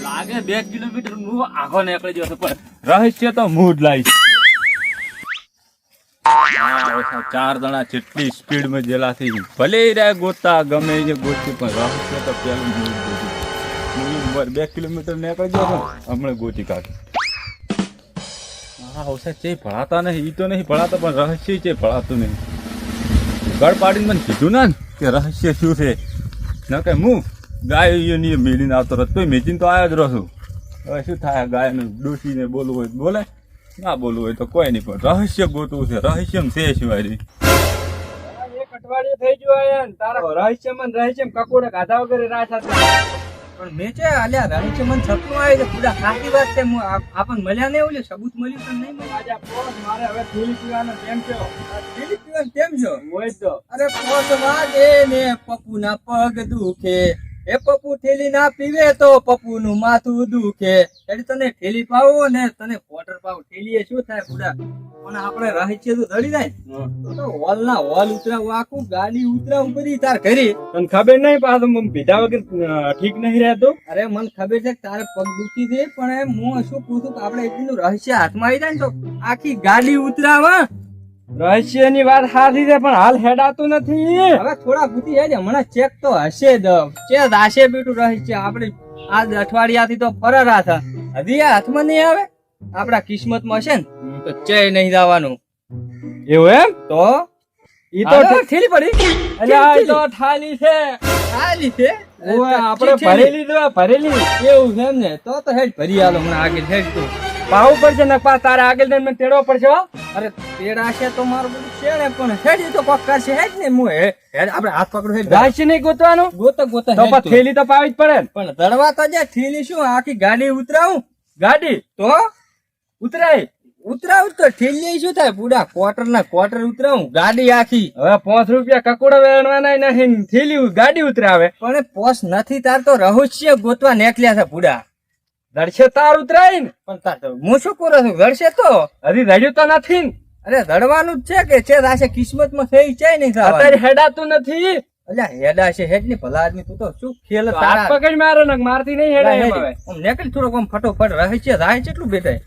લાગે 2 કિલોમીટર નું આખો નીકળી જશે પણ રહસ્ય તો મૂડ લાઈશ. 4 જણા જેટલી સ્પીડ માં જેલાથી ભલે રે ગોતા ગમે એ ગોતી પણ રહસ્ય તો પેલું મૂડ ગોતી. 2 કિલોમીટર નીકળી જશે હમણાં ગોતી કાઢી. હા હોશે છે ભણાતા નહીં ઈ તો નહીં ભણાતા પણ રહસ્ય છે ભણાતું નહીં. ગળ પાડીને મને કીધું ને કે રહસ્ય શું છે ન કે હું ગાય મેળીને આવતો રહો તો મેચીને તો આવ્યો જ રહું છું. હવે શું થાય ગાયને ડોસીને બોલવું હોય બોલે ના બોલવું હોય તો કોઈ નહીં પણ રહસ્ય ગોતવું છે રહસ્યમ છે સિવાય એક અઠવાડિયે થઈ ગયું તારા રહસ્યમ કકોડે ગાધા વગેરે રાહ પણ મેં છે અલ્યા રહસ્ય મન સપનું આવ્યું છે પૂરા સાચી વાત છે આપણ મળ્યા ને ઓલે સબૂત મળ્યું પણ નહીં મળ્યું. આજે પોસ મારે હવે થેલી પીવાનો ટેમ છે. થેલી પીવાનું કેમ છો? હોય તો અરે પોસ વાગે ને પપ્પુ ના પગ દુખે એ પપ્પુ થેલી ના પીવે તો પપ્પુ નું માથું દુખે એટલે તને થેલી પાવો ને તને ક્વાર્ટર પાવો થેલી એ શું થાય પૂરા પણ આપણે રહસ્ય તો ધડી જાય તો હોલ ના હોલ ઉતરાવું આખું ગાડી ઉતરાવું બધી તાર ઘરે તને ખબર નહીં પાછું પીધા વગર ઠીક નહીં રહેતો. અરે મને ખબર છે કે તારે પગ દુખી છે પણ હું શું પૂછું કે આપણે એટલું રહસ્ય હાથમાં આવી જાય ને તો આખી ગાડી ઉતરાવા. રહસ્યની વાત સાચી છે પણ હાલ હેડાતું નથી. હવે થોડા ભૂતી હેડે હમણાં ચેક તો હશે જ ચેક હશે બેટું રહસ્ય આપણે આજ અઠવાડિયાથી તો ફરાર હતા હજી આ હાથમાં નહીં આવે આપડા કિસ્મતમાં હશે ને તો ચે નહીં જવાનું એવું એમ તો ઈ તો થેલી પડી અલ્યા ઈ તો થાલી છે ખાલી છે ઓય આપણે ભરેલી તો ભરેલી એવું છે એમ ને તો હેડ ભરી આલો હમણાં આગળ હેડ તું પાવું પડશે ને પા તારે આગળ જઈને મને તેડવો પડશે હો. અરે તેડા છે તો મારું બધું છે ને પણ હેડ તો કોક કરશે હેડ ને હું હેડ આપણે હાથ પકડો હેડ રહસ્ય નહીં ગોતવાનું ગોતો ગોતો તો પણ થેલી તો પાવી જ પડે ને. પણ દડવા તો જે થેલી શું આખી ગાડી ઉતરાવું ગાડી તો ઉતરાય ઉતરાવું તો થેલી શું થાય પૂરા ક્વાર્ટર ના ક્વાર્ટર ઉતરાવું ગાડી આખી હવે 5 રૂપિયા કકોડા વેણવાના નહીં થેલી ગાડી ઉતરાવે પણ પોસ નથી તાર તો રહસ્ય ગોતવા નીકળ્યા છે પૂરા દડશે તાર ઉતરાય ને પણ તાર તો હું શું કરું છું ઘડશે તો હજી દડ્યું તો નથી ને. અરે દડવાનું જ છે કે છે રાશે કિસ્મત માં થઈ છે નહીં અત્યારે હેડાતું નથી. અલ્યા હેડા છે હેડ ની ભલા આદમી તું તો શું ખેલ હાથ તારા પકડ મારો ને મારતી નહીં હેડાય એમ હવે. આમ નીકળ થોડોક આમ ફટોફટ રહસ્ય થાય કેટલું બેઠાય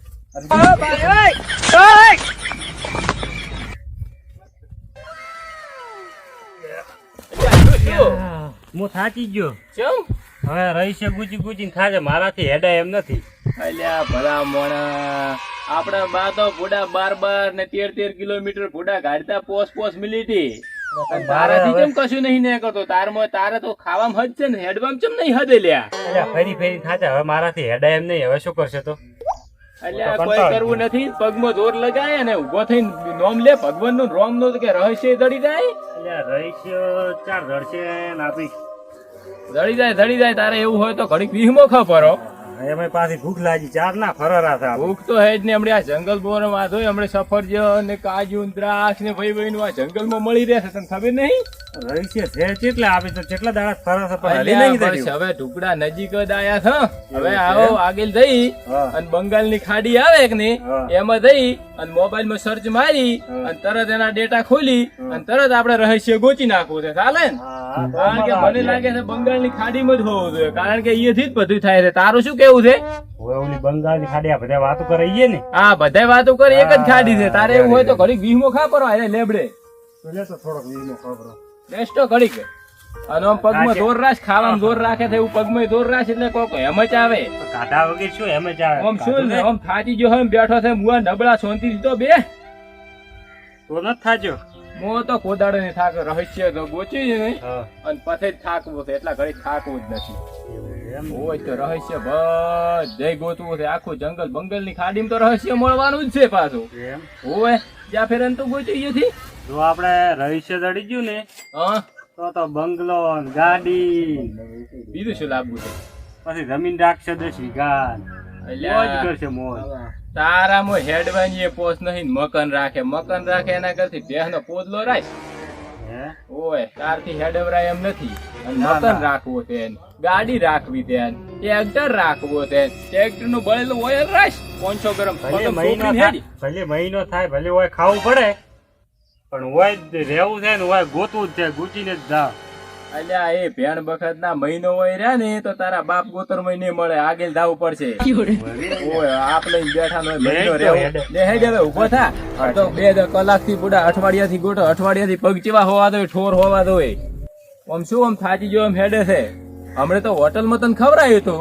હું થાકી ગયો કેમ હવે રહી ગુચી ગુચી થાકે મારાથી હેડાય એમ નથી. અલ્યા ભલા મોણા આપડા બા તો ભૂડા 12 ને 13 કિલોમીટર ભૂડા ગાડતા પોસ મિલીટી તારાથી કેમ કશું નહીં ને કરતો તારે તો ખાવામાં હદ છે ને હેડવામાં કેમ નહીં હદે લ્યા. ફરી થાચા હવે મારાથી હેડાય એમ નહીં હવે શું કરશે તો અલ્યા કોઈ કરવું નથી પગમાં જોર લગાય અને ઉભો થઈને નોમ લે ભગવાન નું રોમ નો કે રહસ્ય દડી જાય. અલ્યા રહસ્ય ચાર દડશે આપી દડી જાય તારે એવું હોય તો ઘડીક વીહમો ખપરો એમાં પાછી ભૂખ લાગી ચાર ના ફરારા થા ભૂખ તો હે જ ને હમણાં આ જંગલ બોર માં હોય હમણાં સફરજન ને કાજુ દ્રાક્ષ ને ભાઈ નું આ જંગલ માં મળી રહેશે તને ખબર નહીં. રહસ્ય છે કેટલા આપે તો કેટલા દાડા ફરશે પણ હવે ઢુકડા નજીક જ આયા છે. હવે આવો આગળ જઈ અને બંગાળ ની ખાડી આવે કે ને એમાં જઈ અને મોબાઈલ માં સર્ચ મારી અને તરત એના ડેટા ખોલી અને તરત આપડે રહસ્ય ગોચી નાખવું છે ચાલે ને. કારણ કે મને લાગે છે બંગાળ ની ખાડી માં જ હોવું જોઈએ કારણ કે અહીંયાથી જ બધું થાય છે. તારું શું કેવું છે? ઓલી બંગાળ ની ખાડી આ બધા વાતો કરીએ ને હા બધા વાતો કરી એક જ ખાડી છે. તારે એવું હોય તો ઘડીક વીહમો ખાપરો આ લેબડે થોડોક વીહમો ખાપરો બેસ્ટો ઘડીક અને આમ પગમાં જોર રાખ ખાવામાં જોર રાખે છે એવું પગમાં જોર રાખ એટલે કોક એમ જ આવે કાઢા વગર શું એમ જ આવે આમ શું ને આમ થાકી ગયો હોય બેઠો છે મુઆ નબળા શાંતિ દીધો બે તો ન થાજો મો તો કોદાડે ને થાક રહસ્ય તો ગોચી નહીં અને પછી થાકવું છે એટલા ઘડી થાકવું જ નથી. હોય તો રહસ્ય બધે ગોતવું છે આખું જંગલ બંગલ ની ખાડીમાં તો રહસ્ય મળવાનું જ છે પાછું હોય જ્યાં ફેર તો ગોચી ગયું જો આપડે રહસ્ય દડી ગયું ને તો બંગલો ગાડી બીજું શું લાવવું છે પછી જમીન રાખશે 10 વીઘા મોજ કરશે મોજ. તારામાં હેડવાની એ પોસ નહીં મકન રાખે એના કરતી ભેંસનો પોદલો રાખ ઓય તારથી હેડવરાય એમ નથી. મકન રાખવો છે ગાડી રાખવી છે ટ્રેક્ટર રાખવો છે ટ્રેક્ટર નું બળેલું ઓઇલ રાખ 500 ગ્રામ ભલે મહિનો થાય ભલે હોય ખાવું પડે પણ હોય રહેવું છે ને હોય ગોતવું જ છે ગુચીને જ જા અલ્યા એ ભેણ બખત ના મહિનો હોય રહ્યા ને તો તારા બાપ ગોતર મહિને મળે આગળ જવું પડશે ઓય આપ લઈને બેઠા નો મહિનો રહેવો લે હેડ હવે ઉભો થા આ તો 2 કલાક થી પૂડા અઠવાડિયા થી ગોટો અઠવાડિયા થી પગ ચેવા હોવા દો ઠોર હોવા દો આમ શું આમ થાકી જો આમ હેડે છે હમણે તો હોટલ માં તને ખવરાયું તો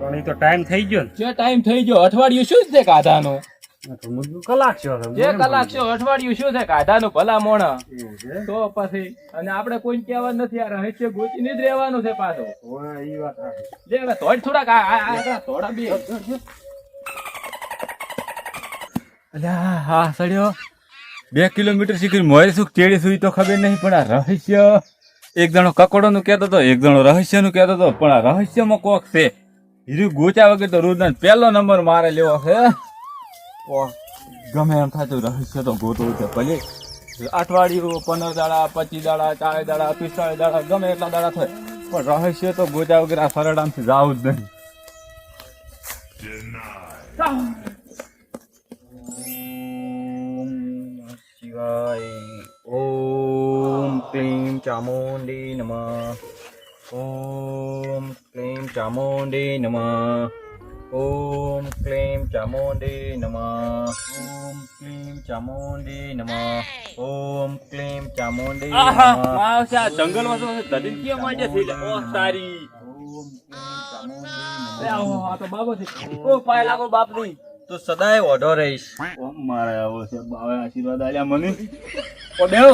પણ એ તો ટાઈમ થઈ ગયો ને. જે ટાઈમ થઈ ગયો અઠવાડિયું શું છે કાધાનો તો મુદ્દું કલાક છે હવે. જે કલાક છે અઠવાડિયું શું છે કાધાનું ભલા મોણા એવું છે. તો પછી અને આપણે કોઈ કહેવા નથી આ રહસ્ય ગોચીને જ રહેવાનું છે પાછો ઓય, ઈ વાત સાચી. લે હવે થોડ થોડાક થોડા બે અલ્યા હા સડ્યો 2 કિલોમીટર શીખી મોરે સુખ ચેડી સુઈ તો ખબર નહીં પણ આ રહસ્ય એક જણો કકોડો નું કહેતો હતો એક જણો રહસ્ય નું કહેતો હતો પણ આ રહસ્યમાં કોક છે હીરું ગોચા વગર તો રોજ પહેલો નંબર મારે લેવો છે ગમે એમ થતું રહસ્ય તો ગોતવું છે ભલે અઠવાડિયું 15 દાડા 25 દાડા 40 દાડા 45 દાડા ગમે એટલા દાડા થાય પણ રહસ્ય તો ગોચા વગર આ સરળામથી જાવું જ નહીં ઓમ ક્લીમ ચામુંડી નમઃ. ઓમ ક્લીમ ચામુંડી નમઃ. ઓમ ક્લીમ ચામુંડી નમઃ. ઓમ ક્લીમ ચામુંડી નમઃ. ઓમ ક્લીમ ચામુંડી આહા નમઃ. માવસા જંગલમાં તો ધડીને કેમ માંડે છે લે ઓ તારી ઓમ ક્લીમ ચામુંડી લે નમઃ. આવો આ તો બાબો છે ઓ પાય લાગો બાપની તું સદાય ઓઢો રહીશ. ઓ મારે આવો છે બાવે આશીર્વાદ આલ્યા મને ઓ બેહો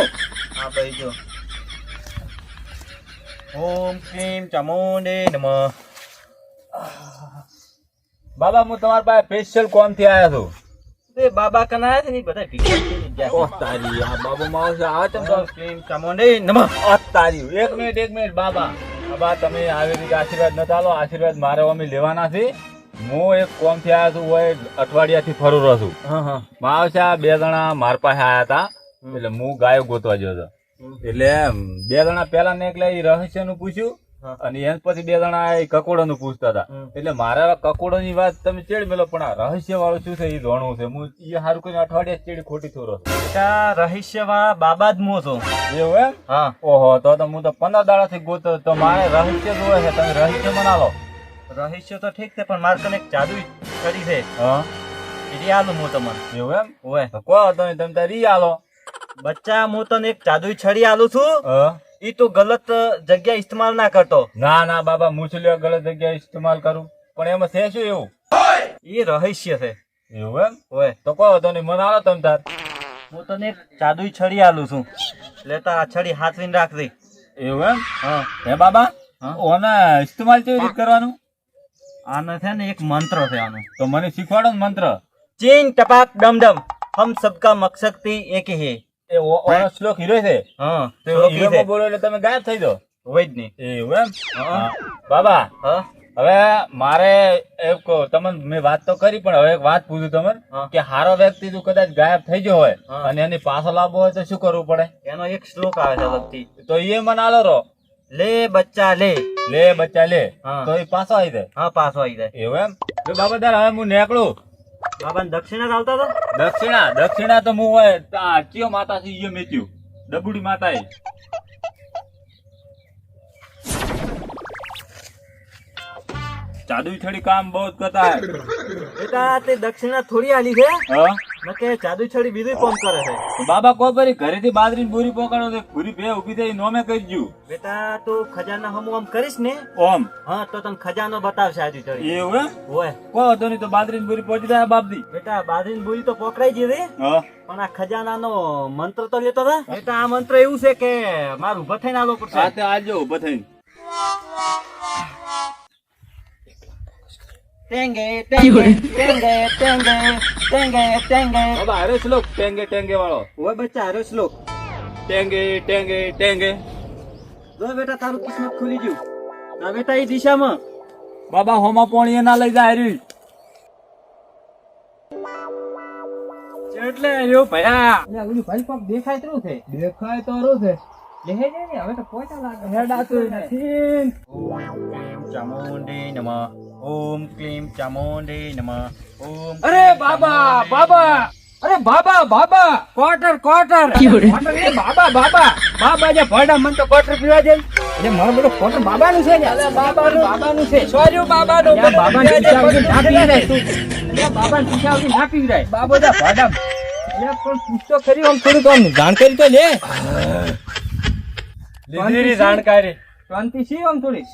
હા ભાઈ જો. ઓમ ક્લીમ ચામુંડી નમઃ. બાબા હું તમારા પાસે સ્પેશિયલ કોમ થી આયા છું તે બાબા કનાયા છે ને બધા ભીખા થઈ ગયા. ઓ તારી આ બાબો માવસા આ તેમ તો ઓમ ક્લીમ ચામુંડી નમઃ. આ તારી એક મિનિટ બાબા બાબા તમે આવી રીતે આશીર્વાદ ન ચાલો આશીર્વાદ મારે અમે લેવાના છે હું એક કોમ થી આયા છું હોય અઠવાડિયા થી ફરું રહ્યો છું હા હા માવસા 2 જણા માર પાસે આયા હતા એટલે હું ગાયો ગોતવા ગયો હતો એટલે 2 જણા પેલા ને એકલા રહસ્ય નું પૂછ્યું અને એમ પછી 2 જણા કકોડો નું પૂછતા હતા એટલે મારા કકોડો ની વાત તમે ચેડ મેલો પણ આ રહસ્ય વાળું શું છે એ જાણવું છે હું એ સારું કરીને અઠવાડિયા ચેડી ખોટી થોરો બેટા રહસ્યમાં બાબા જ મો છો. એવું એમ હા ઓહો તો હું તો 15 દાડા થી ગોતો તો મારે રહસ્ય જોવે છે તમે રહસ્ય મના લો રહસ્ય તો ઠીક છે પણ મારે કને એક જાદુ કરી છે હા એ આલું હું તમને. એવું એમ ઓય તો કહો તમે તમે તારી આલો બચ્ચા હું તને એક જાદુઈ છડી આલું છું. હા ઈ તો ગલત જગ્યા ઇસ્તેમાલ ના કરતો. ના ના બાબા મૂછલ્યો ગલત જગ્યાએ ઇસ્તેમાલ કરું પણ એમાં છે શું એવું એ રહસ્ય છે. એવું એમ ઓય તો કહો તો મને આલો તમે તાર હું તને એક જાદુઈ છડી આલું છું લેતા આ છડી હાથવીને રાખજે. એવું એમ હા હે બાબા હા. ઓના ઇસ્તેમાલ કેવી રીતે કરવાનું આનો છે ને એક મંત્ર છે આનો. તો મને શીખવાડો ને મંત્ર ચીન ટપાક ડમ ડમ હમ સબકા મકસદ થી એક હે. એ ઓનો શ્લોક હીરો છે હા તો શ્લોક ઈ છે. હીરોમાં બોલો એટલે તમે ગાયબ થઈ જાઓ હોય જ નહીં. એવું એમ હા. હા. બાબા હા હવે મારે એક તમને મેં વાત તો કરી પણ હવે એક વાત પૂછું તમને હા. કે હારો વ્યક્તિ જો કદાચ ગાયબ થઈ ગયો હોય હા. અને એની પાછો લાવવો હોય તો શું કરવું પડે એનો એક શ્લોક આવે છે અલગથી. તો એ મને આલો રો લે બચ્ચા લે. લે બચ્ચા લે હા. તો એ પાછો આવી જાય હા પાછો આવી જાય. એવું એમ તો બાબા તાર હવે હું નીકળું બાબાને દક્ષિણા ચાલતા હતા. દક્ષિણા તો હું હોય ચિયો માતા છે ઈ મેચ્યું ડબુડી માતા એ જાદુઈ છડી કામ બહુ કરતા હે બેટા તે દક્ષિણા થોડી આલી છે હા નકે જાદુ છડી બીજું કામ કરે છે. તો બાબા કોઈ પરી ઘરેથી બાજરીની બોરી પોકાડો તો પૂરી બે ઊભી થઈ નોમે કરજો બેટા તું ખજાના હમું આમ કરીશ ને ઓમ હા તો તને ખજાનો બતાવશે આજુ છડી. એવું એમ હોય કોઈ હતો નહીં તો બાજરીની બોરી પહોંચી જાય બાપદી બેટા બાજરીની બોરી તો પકડાઈ જઈ હા પણ આ ખજાનાનો મંત્ર તો લેતો હતા. બેટા આ મંત્ર એવું છે કે મારું ઉભા થઈને આલો પડશે. આ તે આજો ઊભો થઈને ટેંગે ટેંગે ટેંગે ટેંગે ટેંગે ટેંગે. બાબા અરે શ્લોક ટેંગે ટેંગે વાળો હોય બચ્ચા હારો શ્લોક. ટેંગે ટેંગે ટેંગે જો બેટા તારું કિસ્મત ખુલી ગયું. ના બેટા એ દિશામાં બાબા હોમાં પોણી ના લઈ જાય હરી એટલે યો ભયા ઓલું ભાઈ પગ દેખાય તો છે. દેખાય તો રો છે દેખાય છે ને હવે તો પોતા લાગે. હેડાતું નથી ઓમ ક્લીમ ચામુંડી નમઃ. ઓમ ક્લીમ ચામુંડી નમઃ. ઓમ અરે બાબા બાબા અરે બાબા બાબા ક્વાર્ટર બાબા બાબા જે ભરડા મને તો ક્વાર્ટર પીવા દે એટલે મારો બધો ક્વાર્ટર બાબાનું છે ને બાબાનું છે સોરી બાબાનું બાબાને ના પીવરાય તું બાબાને પીછાવતી ના પીવરાય બાબો જા ભરડા એટલે પણ પૂછતો ખરી આમ થોડુંક આમ જાણકારી તો લે લીધેલી જાણકારી શાંતિ છે આમ થોડી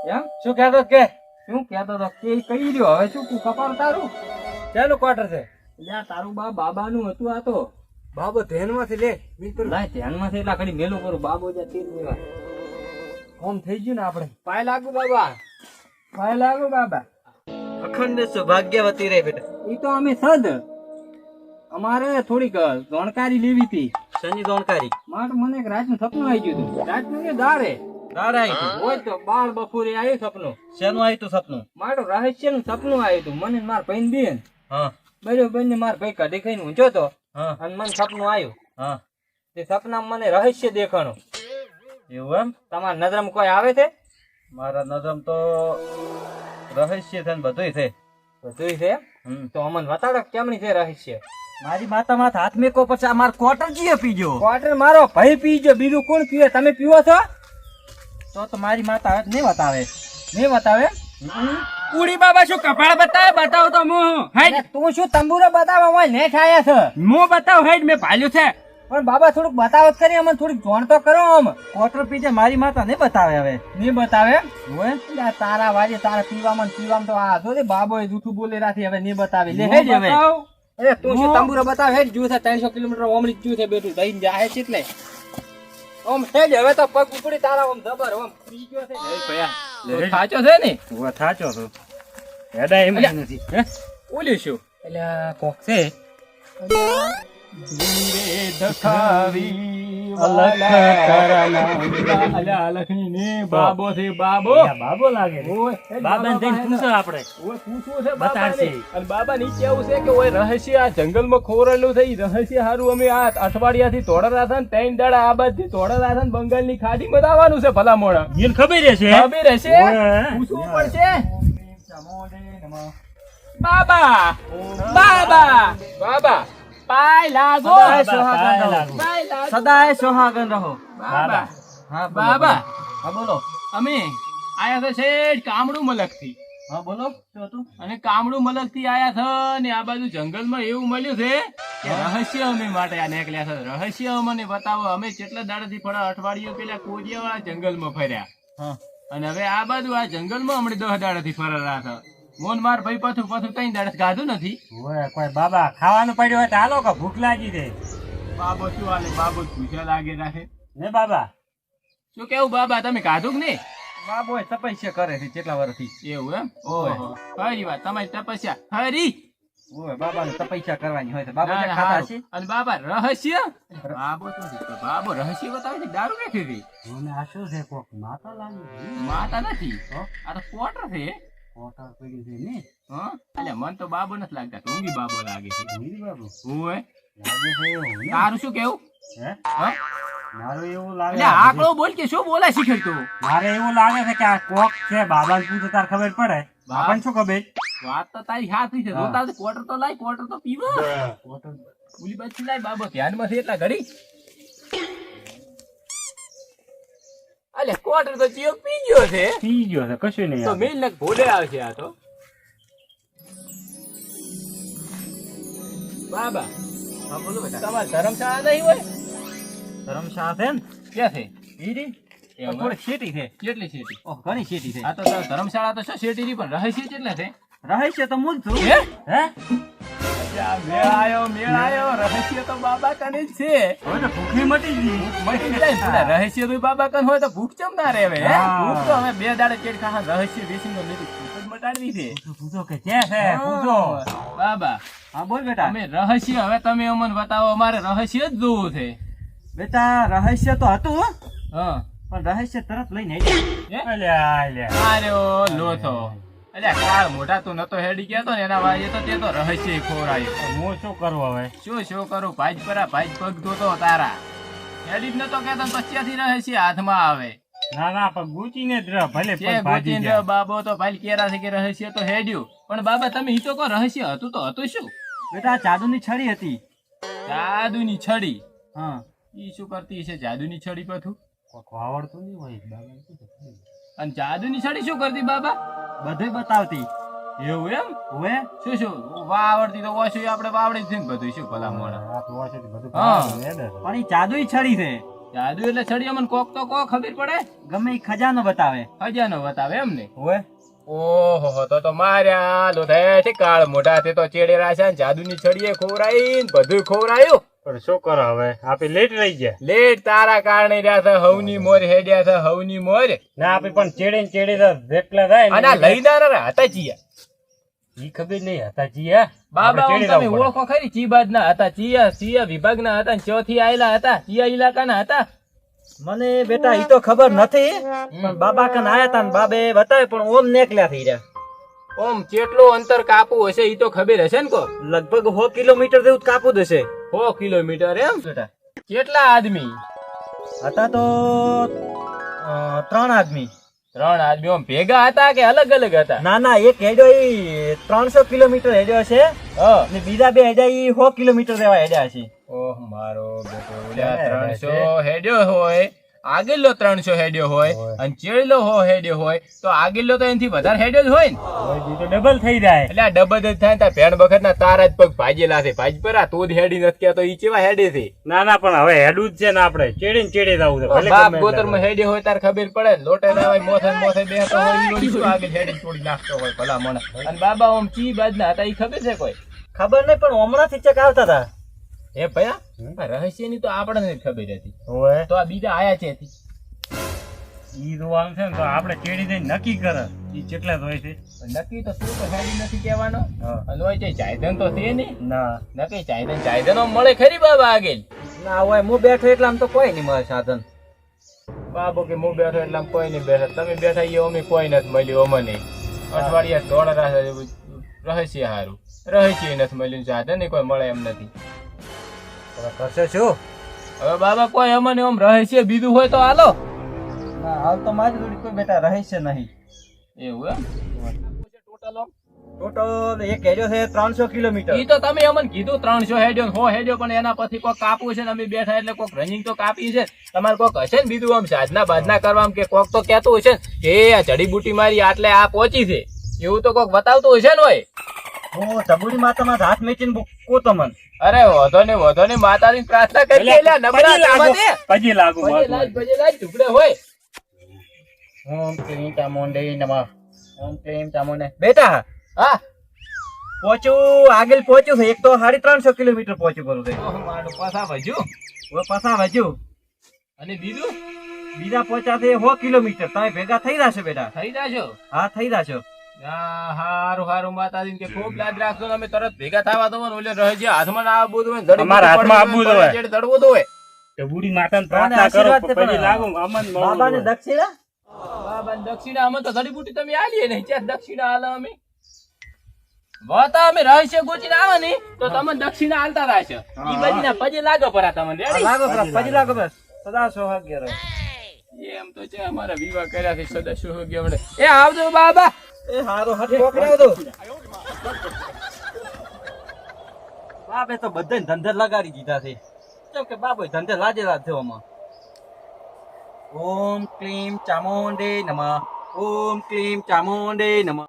એમ શું કહેતો કે શું કહેતો તો કે કહી રહ્યો હવે શું તું કપાળ તારું ચાલો ક્વાર્ટર છે લ્યા તારું બાબાનું હતું આ તો બાબો ધ્યાનમાંથી લે લાય ધ્યાનમાંથી એટલા ઘડી મેલું કરું બાબો જા તીર મેવા કોમ થઈ ગયું ને આપણે પાય લાગુ બાબા અખંડ સૌભાગ્યવતી રે બેટા ઈ તો અમે સદ અમારે થોડીક જાણકારી લેવી હતી શની જાણકારી માટે મને એક રાતનું સપનું આવી ગયું હતું રાતનું કે દાડે હોય તો બાર બપોરે આવ્યું સપનું શેનું આવ્યું તું સપનું મારું રહસ્યનું સપનું આવ્યું હતું મને માર ભાઈ બેન હા બરોબર ને માર ભાઈ કઢી ખાઈને ઊંચો તો હા અને મને સપનું આવ્યું હા તે સપનામાં મને રહસ્ય દેખાણું એવું એમ તમારા નજરમાં કોઈ આવે છે મારા નજમ તો રહસ્ય છે ને બધુંય છે બધું છે તો અમને બતાડો કેમની છે રહસ્ય મારી માતા માથે હાથ મેકો પછી અમાર ક્વાર્ટર જીએ પીજો ક્વાર્ટર મારો ભાઈ પીજો બીજું કોણ પીવે તમે પીવો છો તો મારી માતા હાથ નહીં બતાવે નહીં બતાવે ઉડી બાબા શું કપાળ બતાવે બતાવો તો હું હેડ તું શું તંબુરો બતાવવા હોય નેઠ આયા છે હું બતાવ હેડ મેં ભાલ્યું છે પણ બાબા થોડુંક બતાવો કરી અમને થોડીક જોણ તો કરો આમ ક્વાર્ટર પીજે મારી માતા નહીં બતાવે હવે નહીં બતાવે હોય લ્યા તારા વાજે તારા પીવામાં તો આ જો ને બાબો એ જૂઠું બોલે રાથી હવે નહીં બતાવે લે હેડ હવે અરે તું શું તંબુરો બતાવ હેડ જુ છે 300 કિલોમીટર ઓમરી જુ છે બેઠું દઈને જાહે છે એટલે ઓમ હેડ હવે તો પગ ઉપડી તારા ઓમ જબર ઓમ પી ગયો છે લે ભયા સાચો છે ને હું થાચો તો હેડા એમ નથી હે ઓલ્યું શું એટલે કોક છે બાબો છે બાબો બાબો લાગે બાબાને જઈને પૂછો આપણે બતાડશે અને બાબા ની કેવું છે કે ઓય રહસ્ય આ જંગલમાં ખોરેલું થઈ રહસ્ય હારું અમે આ અઠવાડિયાથી તોડરા હતા ને 3 દાડા આ બાજથી તોડરા હતા ને બંગાળની ખાડીમાં આવવાનું છે ભલા મોણા એને ખબર હશે ખબર હશે પૂછવું પડશે બાબા બાબા બાબા પાય લાગો સદાય સોહાગન રહો બાબા હા બાબા હા બોલો અમે આયા છે શેઠ કામડું મલક થી હા બોલો શું હતું અને કામડું મલક થી આયા છે ને આ બાજુ જંગલમાં એવું મળ્યું છે કે રહસ્ય અમે માટે આ નીકળ્યા છે રહસ્ય અમને બતાવો અમે કેટલા દાડાથી ફળા અઠવાડિયું પેલા કોરિયાવાળા જંગલમાં ફર્યા અને હવે આ બાજુ આ જંગલમાં હમણાં 10 દાડાથી ફરેલા છે મોન માર ભાઈ પાછું 3 દાડા ગાધું નથી ઓય કોઈ બાબા ખાવાનું પડ્યું હોય તો હાલો કે ભૂખ લાગી છે બાબો શું હાલે બાબો પૂછ્યા લાગે રાખે ને બાબા શું કેવું બાબા તમે ગાધું કે નહીં બાબો તપસ્યા કરે છે કેટલા વર્ષથી એવું એમ ઓહો ખરી વાત તમારી તપસ્યા ખરી ઓય બાબાને તપસ્યા કરવાની હોય તો ના, બાબા ના, ખાતા હારું. છે અને બાબા રહસ્ય બાબો તો બાબો રહસ્ય બતાવે છે દારૂ નથી હતી મને આ શું છે કોક માતા લાગી માતા નથી આ તો ક્વાર્ટર છે કોટર પડી છે ને હા એટલે મન તો બાબો નથી લાગતા ઢોંગી બાબો લાગે છે મીરી બાબુ ઓય લાગે છે એવું ને? તારું શું કેવું હે હા મારું એવું લાગે એટલે આકડો બોલ કે શું બોલાય શીખર તું મારે એવું લાગે છે કે આ કોક છે બાબાને પૂછો તાર ખબર પડે બાબાને શું ખબર વાત તો તારી સાચી છે જોતા હોય તો ક્વાર્ટર તો લાય ક્વાર્ટર તો પીવો કોટર ઓલી બાજુ લાય બાબો ધ્યાનમાં છે એટલા ઘડી અલે ક્વાર્ટર તો ચિયો પી ગયો છે પી ગયો છે કશું નહીં તો આવે. મેલ ને ભોલે આવશે આ તો બાબા હા બોલો બેટા તમારે ધર્મશાળા નહીં હોય ધર્મશાળા છે ને ક્યાં છે ઈરી એવું થોડી શેટી છે કેટલી શેટી ઓહ ઘણી શેટી છે આ તો ધર્મશાળા તો શું શેટી ની પણ રહસ્ય કેટલા છે રહસ્ય તો હું જ છું હે હે મેળ આયો રહસ્ય તો બાબા કને જ છે હવે તો ભૂખી મટી ગઈ મટી જાય ને પેલા રહસ્ય તો બાબા કન હોય તો ભૂખ ચમ ના રહે હવે હે? હા. ભૂખ તો હવે 2 દાડે પેટ ખાવા રહસ્ય વેચીને તો લીધું ભૂખ જ મટાડવી છે પૂછો કે ક્યાં છે પૂછો બાબા હા બોલ બેટા અમે રહસ્ય હવે તમે અમને બતાવો અમારે રહસ્ય જ જોવું છે બેટા રહસ્ય તો હતું હો. હા પણ રહસ્ય તરત લઈને આવી હે? અલ્યા અલ્યા અરે ઓ લોથો અલ્યા કાળ મોઢા તું નતો હેડી ગયા તો ને એના વાજે તો તે તો રહસ્ય ખોરાયો હું શું કરું હવે શું કરું ભાજ પરા ભાજ પગ ધોતો તારા હેડી જ નતો કેતો પછીથી રહસ્ય હાથમાં આવે ના ના પણ ગુચીને જ રહ ભલે જે પગ ભાજી ગોતીને બાબો તો ભાઈ કેરા છે કે રહસ્ય તો હેડ્યું પણ બાબા તમે ઈ તો કહો રહસ્ય હતું તો હતું શું બેટા આ જાદુની છડી હતી. જાદુની છડી હા. ઈ શું કરતી છે જાદુની છડી પથું? કોક આવડતું નહીં હોય બાબાને કીધું. અને જાદુની છડી શું કરતી બાબા? બધુંય બતાવતી. એવું એમ? હવે શું વાવડતી તો ઓછું આપણે વાવડી જ છે ને બધું શું ભલા મોણા. આ તો વાંચે બધું હા. પણ ઈ જાદુઈ છડી છે. જાદુ એટલે છડી અમને કોક તો કોક ખબર પડે. ગમે ઈ ખજાનો બતાવે. ખજાનો બતાવે એમ ને? હવે ઓહો તો માર્યા લો થાય કાળ મોઢા તે તો ચેડેરા છે ને જાદુની છડીએ ખોવરાઈ ને બધું ખોવરાયું. પણ શું કરો હવે આપે લેટ રહી ગયા. લેટ તારા કારણે રહ્યા છે હવની મોર હેડ્યા છે હવની મોર. ના આપે પણ ચેડે જેટલા થાય અને આ લઈદારા હતા ચિયા. ઈ ખબર નહીં હતા જીયા. બાબા આમ તમે ઓળખો ખરી ચીબાદ ના હતા ચિયા વિભાગ ના હતા ને ચોથી આયેલા હતા ચિયા ઇલાકા ના હતા. મને બેટા ઈ તો ખબર નથી પણ બાબા કન આયા તા ને બાબે બતાવે પણ ઓમ નેકલ્યા થઈ રહ્યા. ઓમ કેટલો અંતર કાપવું હશે ઈ તો ખબર હશે ને કો? લગભગ 100 કિલોમીટર જેવું કાપવું જ હશે. 100 કિલોમીટર એમ? કેટલા આદમી હતા તો 3 આદમી. 3 આદમી આમ ભેગા હતા કે અલગ અલગ હતા? ના ના એક હેડ્યો ઈ 300 કિલોમીટર હેડ્યો છે અને બીજા બે હેડ્યા ઈ 100 કિલોમીટર જેવા હેડ્યા છે. ઓહ મારો બેટો 300 હેડ્યો હોય આગેલો 300 હેડ્યો હોય અને ચેડલો હેડ્યો હોય તો આગેલો તો એનાથી વધારે હેડ્યો જ હોય ને. તો ડબલ થઈ જાય. એટલે આ ડબલ જ થાય ને ભેણ બખત ના તારા જ પગ ભાજેલા છે ભાજ પર તું જ હેડી નથી કેતો ઈ ચેવા હેડે છે. ના ના પણ હવે હેડું જ છે ને આપણે ચેડે જવું છે. ભલે બાપ ગમે ગોતર માં હેડ્યો હોય તાર ખબર પડે ને. લોટે દાવાય મોથે બેહતો હોય ઈ વળી શું આગળ હેડી છોડી નાખતો હોય ભલા મોણા. અને બાબા ઓમ ચી બાજ ના હતા ઈ ખબર છે કોઈ? ખબર નહીં પણ હમણાંથી ચક આવતા હતા. એ ભયા રહસ્યની તો આપણને જ ખબર હતી. ઓય તો આ બીજા આયા છે ઈ જોવાનું છે ને તો આપણે ચેડી દઈને નક્કી કરે ઈ કેટલા જ હોય છે. નક્કી તો તું તો હેડી નથી કહેવાનો. હા. અને હોય છે ચાયદન તો છે નહીં. ના નક્કી ચાયદન મળે ખરી બાબા આગળ. ના હોય હું બેઠો એટલે આમ તો કોઈ નહીં મળે સાધન. બાબો કે હું બેઠો એટલે આમ કોઈ નહીં બેઠો તમે બેઠા એ અમે કોઈ નથી મળ્યું અમને. અઠવાડિયા દોડા રહસ્ય હારું રહસ્ય નથી મળ્યું સાધન કોઈ મળે એમ નથી. કરશે શું? હવે બાબા કોઈ અમને આમ રહસ્ય બીજું હોય તો હાલો. ના હાલ તો મારી જોડે કોઈ બેટા રહે છે નહીં. એવું એમ? ટોટલ ટોટલ એક હેડ્યો છે 300 કિલોમીટર. ઈ તો તમે અમને કીધું 300 હેડ્યો 100 હેડ્યો પણ એના પછી કોક કાપવું છે ને અમે બેઠા એટલે કોક રનિંગ તો કાપી છે. તમારે કોક હશે ને બીજું આમ સાધના બાધના કરવામાં કે કોક તો કહેતું હશે ને કે આ જડીબુટી મારી આટલે આ પહોંચી છે એવું તો કોક બતાવતું હશે ને હોય. હું તબુડી માતામાં હાથ મેચીને કો તમન. અરે વધો ને માતાની પ્રાર્થના કરી લેલા નબળા તામતે. પછી લાગુ ભજે લાજ ઢુકડે હોય. ઓમ ક્લીમ ચામુંડે નમઃ. ઓમ ક્લીમ ચામુંડે. બેટા હા આગળ પહોંચ્યું છે. એક તો 350 કિલોમીટર પહોંચ્યું કરું છે. ઓહ મારું પાછા ભજ્યું. હવે પાછા વધ્યું. અને બીજું બીજા પહોંચ્યા છે 100 કિલોમીટર. તમે ભેગા થઈ રહ્યા છો બેટા? થઈ જાશો. હા થઈ રહ્યા છો. હારું માતાજી કે ખૂબ લાજ રાખજો ને અમે તરત ભેગા થવા દો ને ઓલે રહી હાથમાં ના આવવું હોય ને અમારા હાથમાં આવવું જ હોય. દડવું તો હોય. બુડી માતાને પ્રાર્થના કરો પછી લાગુ અમન બાબાને દક્ષિણા. બાબાને દક્ષિણા અમે તો જડીબુટી તમે આલીએ નહીં ત્યાં દક્ષિણા આલે અમે વાતા અમે રહસ્ય ગોચીને આવે ને તો તમે દક્ષિણા આલતા રહેશે. ઈ બજીના પજે લાગો પરા તમને રેડી લાગો પરા પજે લાગો બસ સદા સોહાગ્ય રહો. એમ તો છે અમારા વિવાહ કર્યા છે સદા સોહાગ્ય મળે. એ આવજો બાબા. એ હારો હાથ પકડાવ દો. બાપે તો બધાને ધંધે લગાડી દીધા છે. કેમ કે બાબો ધંધે લાજેલા છે આમાં. ઓમ ક્લીમ ચામુંડે નમઃ. ઓમ ક્લીમ ચામુંડે નમઃ.